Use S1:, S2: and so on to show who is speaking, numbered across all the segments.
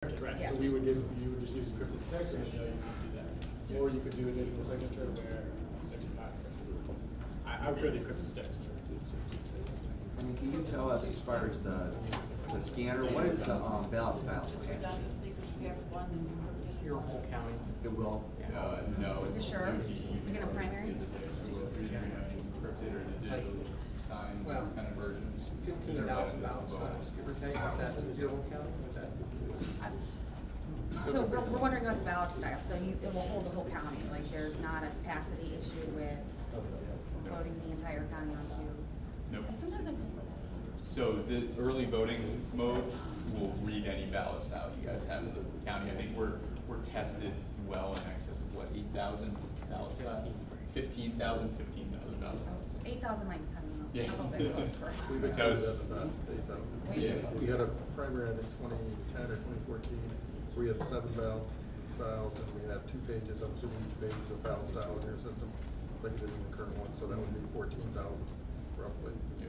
S1: Right.
S2: Yeah.
S1: So you would just use encrypted sticks, and you know you could do that. Or you could do a digital signature where sticks are not encrypted. I would put the encrypted sticks.
S3: I mean, can you tell us as far as the scanner, what is the ballot style?
S4: Just redundancy, because you have one that's encrypted.
S5: Your whole county.
S3: It will.
S6: No.
S2: You sure? We're gonna primary?
S6: Encrypted or the digital signed
S5: Well,
S6: kind of versions.
S5: 15,000 ballot size, give or take, is that in Dearborn County? With that?
S2: So we're wondering about the ballot style, so it will hold the whole county, like there's not a capacity issue with voting the entire county onto.
S6: Nope.
S2: Sometimes I think
S6: So the early voting mode will read any ballot style you guys have in the county. I think we're tested well in excess of what, 8,000 ballot styles? 15,000 ballot styles.
S2: 8,000 might, I don't know.
S6: Yeah.
S2: A little bit close for us.
S7: We've
S6: That was-
S7: exceeded about 8,000.
S6: Yeah.
S7: We had a primary in 2010 or 2014, where we had 7 ballot styles, and we have 2 pages up to each page of ballot style in your system, like it is in the current one, so that would be 14,000 roughly.
S6: Yeah.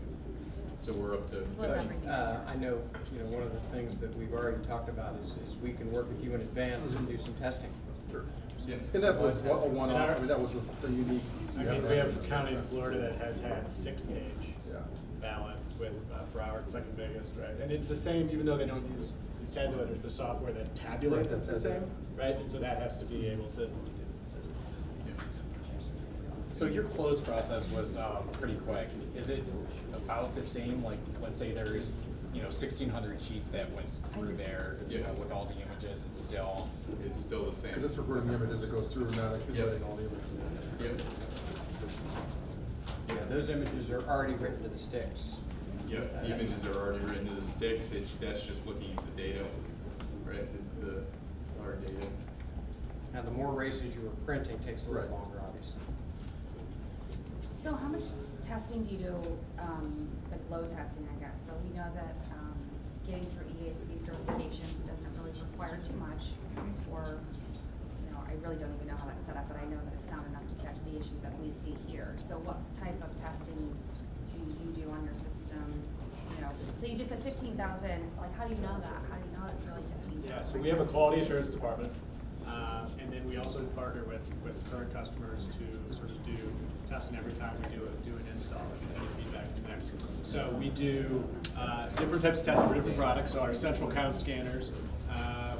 S6: So we're up to
S2: Well,
S6: 15.
S5: I know, one of the things that we've already talked about is we can work with you in advance and do some testing.
S7: Sure.
S6: Yeah.
S7: And that was
S5: Blood
S7: a one-off, I mean, that was a unique.
S1: I mean, we have a county in Florida that has had 6-page
S7: Yeah.
S1: ballots with Broward, second biggest, right? And it's the same, even though they don't use these tabulators, the software that tabulates, it's the same, right? And so that has to be able to.
S8: So your close process was pretty quick. Is it about the same? Like, let's say there's 1,600 sheets that went through there, with all the images.
S6: It's still the same.
S7: Because it's recording the images, it goes through, not accumulating all the images.
S6: Yep.
S5: Yeah, those images are already written to the sticks.
S6: Yep. The images are already written to the sticks. That's just looking at the data, right? Our data.
S5: Now, the more races you were printing takes a little
S7: Right.
S5: longer, obviously.
S2: So how much testing do you do, like load testing, I guess? So we know that getting through EAC certification doesn't really require too much, or, I really don't even know how that's set up, but I know that it's not enough to catch the issues that we see here. So what type of testing do you do on your system? So you just said 15,000, like how do you know that? How do you know it's really 15,000?
S1: Yeah, so we have a quality assurance department, and then we also partner with current customers to sort of do testing every time we do an install and get feedback from there. So we do different types of testing for different products. So our central count scanners,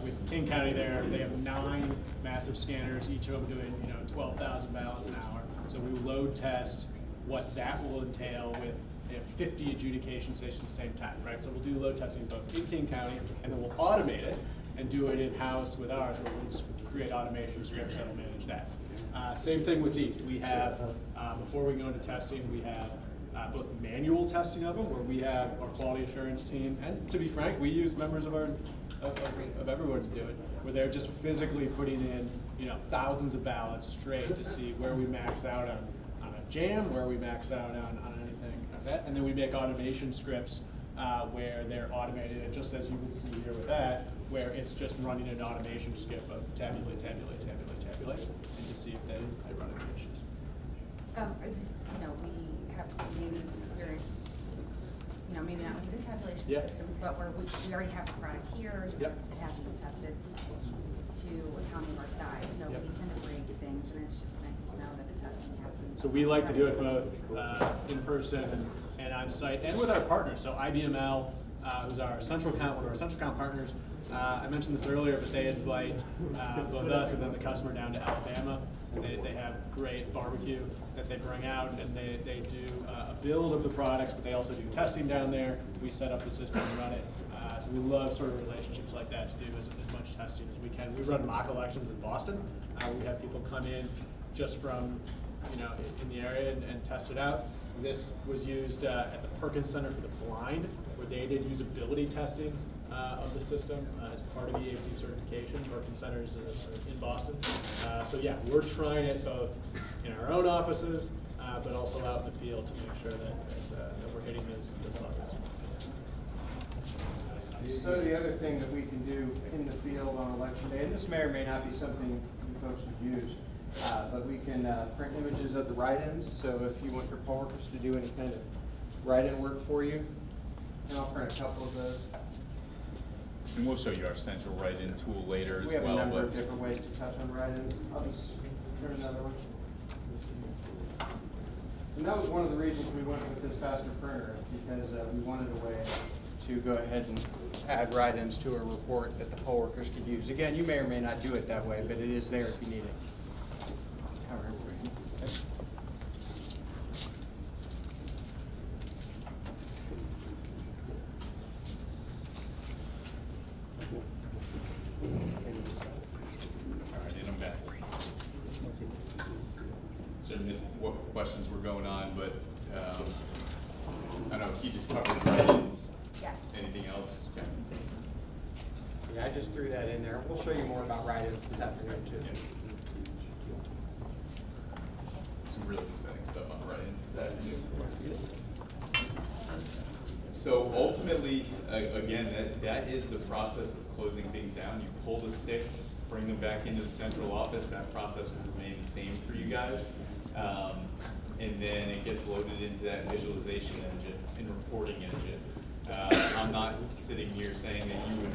S1: with King County there, they have 9 massive scanners, each of them doing 12,000 ballots an hour. So we load test what that will entail with 50 adjudication stations at the same time, right? So we'll do load testing both in King County, and then we'll automate it and do it in-house with ours, where we'll just create automation scripts that'll manage that. Same thing with these. We have, before we go into testing, we have both manual testing of them, where we have our quality assurance team, and to be frank, we use members of everyone to do it, where they're just physically putting in, thousands of ballots straight to see where we max out on a jam, where we max out on anything like that, and then we make automation scripts where they're automated, and just as you would see here with that, where it's just running an automation script of tabulate, and to see if they run into issues.
S2: I just, we have maybe experience, maybe not with the tabulation
S1: Yeah.
S2: systems, but where we already have the product here,
S1: Yep.
S2: it hasn't been tested to a county of our size, so
S1: Yep.
S2: we tend to break things, and it's just nice to know that the testing happens.
S1: So we like to do it both in person and on site, and with our partners. So IBML, who's our central count, one of our central count partners. I mentioned this earlier, but they invite both us and then the customer down to Alabama. And they have great barbecue that they bring out, and they do a build of the products, but they also do testing down there. We set up the system and run it. So we love sort of relationships like that to do as much testing as we can. We run mock elections in Boston. We have people come in just from in the area and test it out. This was used at the Perkins Center for the Blind, where they did usability testing of the system as part of EAC certification. Perkins Center is in Boston. So yeah, we're trying it both in our own offices, but also out in the field to make sure that we're hitting those levels.
S9: So the other thing that we can do in the field on election day, and this may or may not be something you folks would use, but we can print images of the write-ins. So if you want your poll workers to do any kind of write-in work for you, and I'll print a couple of those.
S6: And we'll show you our central write-in tool later as
S9: We have a
S6: well,
S9: number of
S6: but
S9: different ways to touch on write-ins. I'll just turn another one. And that was one of the reasons we went with this faster printer, because we wanted a way to go ahead and add write-ins to a report that the poll workers could use. Again, you may or may not do it that way, but it is there if you need it. Cover everybody.
S6: all right, and I'm back. So this, what questions were going on, but, I don't know, he just covered write-ins.
S2: Yes.
S6: Anything else? Okay.
S9: Yeah, I just threw that in there. We'll show you more about write-ins this afternoon too.
S6: Yeah. Some really exciting stuff on write-ins this afternoon. So ultimately, again, that is the process of closing things down. You pull the sticks, bring them back into the central office. That process will remain the same for you guys. And then it gets loaded into that visualization engine and reporting engine. I'm not sitting here saying that you would,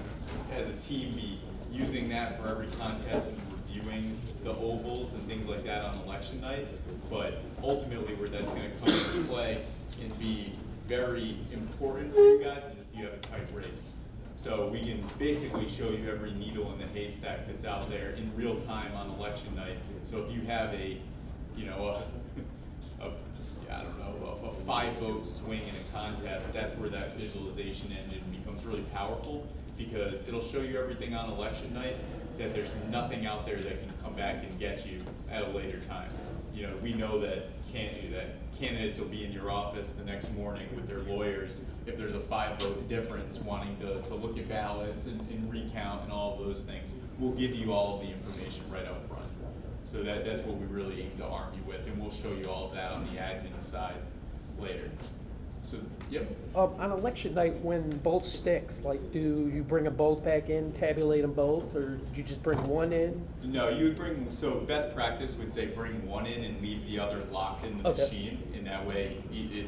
S6: as a team, be using that for every contest and reviewing the ovals and things like that on election night, but ultimately where that's gonna come into play and be very important for you guys is if you have a tight race. So we can basically show you every needle in the haystack that's out there in real time on election night. So if you have a, I don't know, a 5-vote swing in a contest, that's where that visualization engine becomes really powerful, because it'll show you everything on election night, that there's nothing out there that can come back and get you at a later time. We know that candidates will be in your office the next morning with their lawyers if there's a 5-vote difference, wanting to look at ballots and recount and all of those things. We'll give you all of the information right up front. So that's what we really aim to arm you with, and we'll show you all of that on the admin side later. So, yep.
S10: On election night, when both sticks, like, do you bring them both back in, tabulate them both, or do you just bring one in?
S6: No, you would bring, so best practice would say bring one in and leave the other locked in the
S10: Okay.
S6: machine. And that way,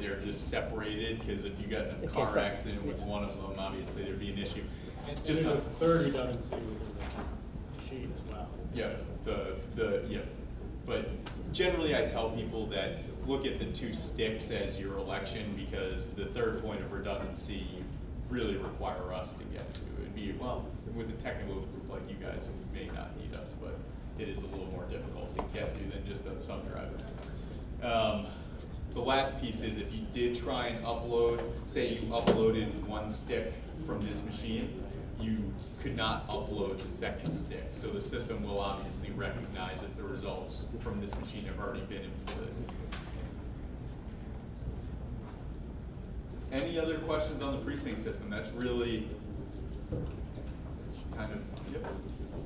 S6: they're just separated, because if you got in a
S10: Okay,
S6: car
S10: so-
S6: accident with one of them, obviously there'd be an issue.
S1: And
S6: Just
S1: there's a
S6: a-
S1: third redundancy within the machine as well.
S6: Yeah, yeah. But generally I tell people that look at the 2 sticks as your election, because the third point of redundancy you really require us to get to. It'd be, well, with a technical group like you guys, you may not need us, but it is a little more difficult to get to than just a thumb drive. The last piece is if you did try and upload, say you uploaded 1 stick from this machine, you could not upload the second stick. So the system will obviously recognize that the results from this machine have already been inputted. Any other questions on the precinct system? That's really, it's kind of, yep.
S11: Are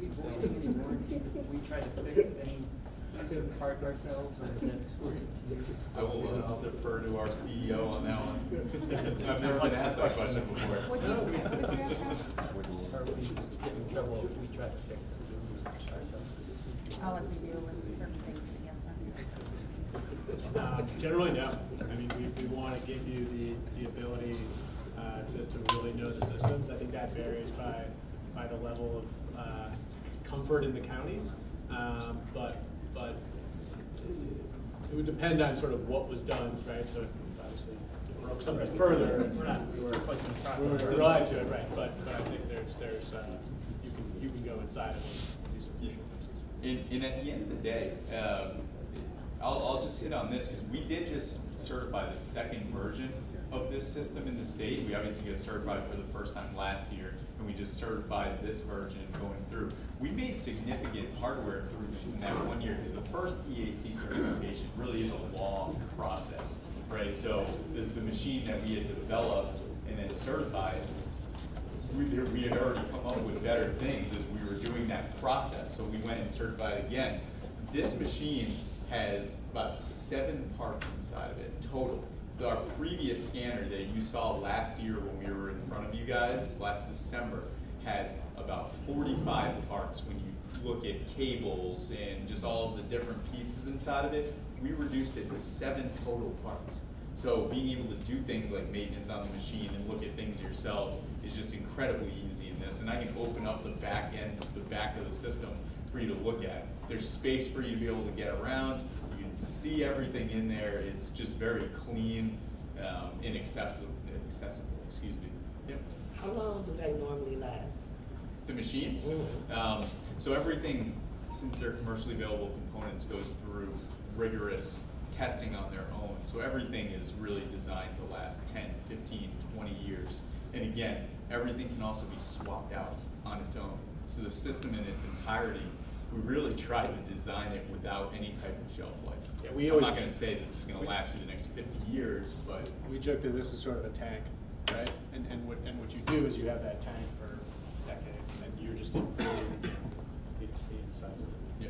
S11: we voiding any warranties if we try to fix any part ourselves, or is that exclusive to you?
S6: I'll defer to our CEO on that one. I've never been asked that question before.
S2: Would you ask that?
S11: Are we get in trouble if we try to fix it ourselves?
S2: I'll let you deal with certain things, but yes, no.
S1: Generally, no. I mean, we want to give you the ability to really know the systems. I think that varies by the level of comfort in the counties. But it would depend on sort of what was done, right? So obviously broke something further, we were relied to it, right? But I think there's you can go inside of it and do some additional fixes.
S6: And at the end of the day, I'll just hit on this, because we did just certify the second version of this system in the state. We obviously got certified for the first time last year, and we just certified this version going through. We made significant hardware improvements in that 1 year, because the first EAC certification really is a long process, right? So the machine that we had developed and then certified, we had already come up with better things as we were doing that process, so we went and certified again. This machine has about 7 parts inside of it total. Our previous scanner that you saw last year when we were in front of you guys, last December, had about 45 parts. When you look at cables and just all of the different pieces inside of it, we reduced it to 7 total parts. So being able to do things like maintenance on the machine and look at things yourselves is just incredibly easy in this. And I can open up the back end, the back of the system for you to look at. There's space for you to be able to get around. You can see everything in there. It's just very clean, inaccessible, excuse me. Yep.
S12: How long do they normally last?
S6: The machines? So everything, since they're commercially available components, goes through rigorous testing on their own. So everything is really designed to last 10, 15, 20 years. And again, everything can also be swapped out on its own. So the system in its entirety, we really tried to design it without any type of shelf life.
S1: Yeah, we
S6: I'm
S1: always-
S6: not gonna say this is gonna last you the next 50 years, but
S1: We joke that this is sort of a tank, right? And what you do is you have that tank for decades, and you're just improving the inside of it.
S6: yeah.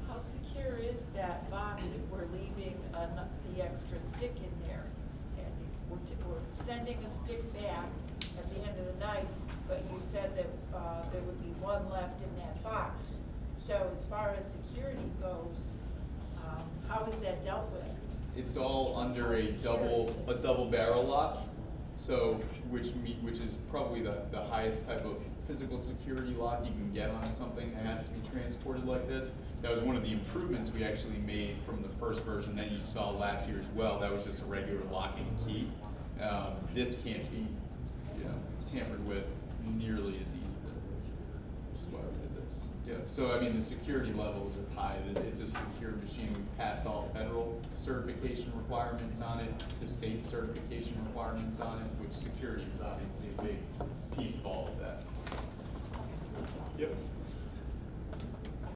S4: How secure is that box if we're leaving the extra stick in there? And we're sending a stick back at the end of the night, but you said that there would be one left in that box. So as far as security goes, how is that dealt with?
S6: It's all under a double barrel lock, so which is probably the highest type of physical security lock you can get on something that has to be transported like this. That was one of the improvements we actually made from the first version that you saw last year as well. That was just a regular locking key. This can't be, tampered with nearly as easily, which is why we did this. Yeah. So I mean, the security levels are high. It's a secure machine. We've passed all federal certification requirements on it, the state certification requirements on it, which security is obviously a big piece of all of that. Yep.